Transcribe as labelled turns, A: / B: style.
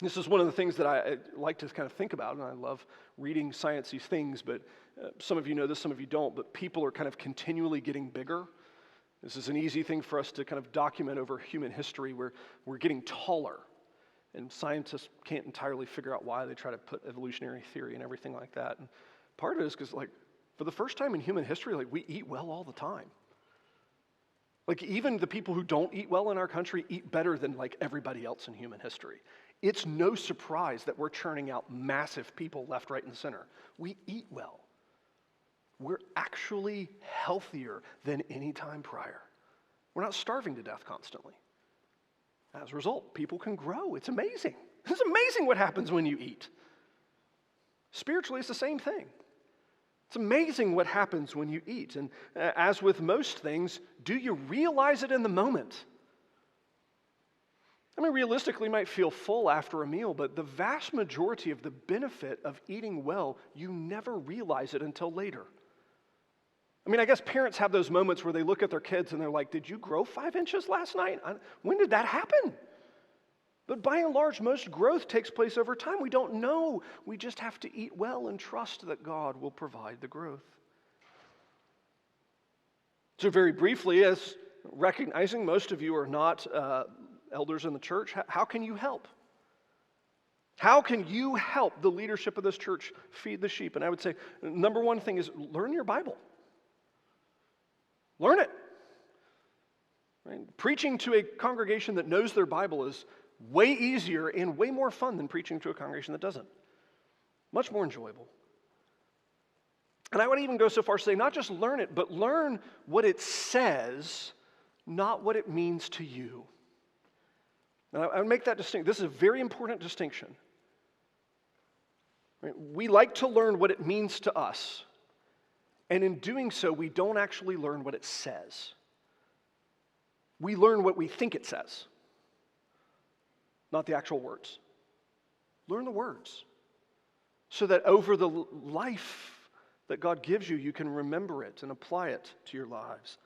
A: This is one of the things that I like to kind of think about, and I love reading sciencey things, but some of you know this, some of you don't, but people are kind of continually getting bigger. This is an easy thing for us to kind of document over human history where we're getting taller, and scientists can't entirely figure out why. They try to put evolutionary theory and everything like that. And part of it is because, like, for the first time in human history, like, we eat well all the time. Like, even the people who don't eat well in our country eat better than, like, everybody else in human history. It's no surprise that we're churning out massive people left, right, and center. We eat well. We're actually healthier than any time prior. We're not starving to death constantly. As a result, people can grow. It's amazing. It's amazing what happens when you eat. Spiritually, it's the same thing. It's amazing what happens when you eat. And as with most things, do you realize it in the moment? I mean, realistically, you might feel full after a meal, but the vast majority of the benefit of eating well, you never realize it until later. I mean, I guess parents have those moments where they look at their kids and they're like, did you grow 5 inches last night? When did that happen? But by and large, most growth takes place over time. We don't know. We just have to eat well and trust that God will provide the growth. So very briefly, as recognizing most of you are not elders in the church, how can you help? How can you help the leadership of this church feed the sheep? And I would say, number one thing is learn your Bible. Learn it. Right? Preaching to a congregation that knows their Bible is way easier and way more fun than preaching to a congregation that doesn't. Much more enjoyable. And I would even go so far as to say, not just learn it, but learn what it says, not what it means to you. Now, I would make that distinction. This is a very important distinction. Right? We like to learn what it means to us. And in doing so, we don't actually learn what it says. We learn what we think it says, not the actual words. Learn the words so that over the life that God gives you, you can remember it and apply it to your lives.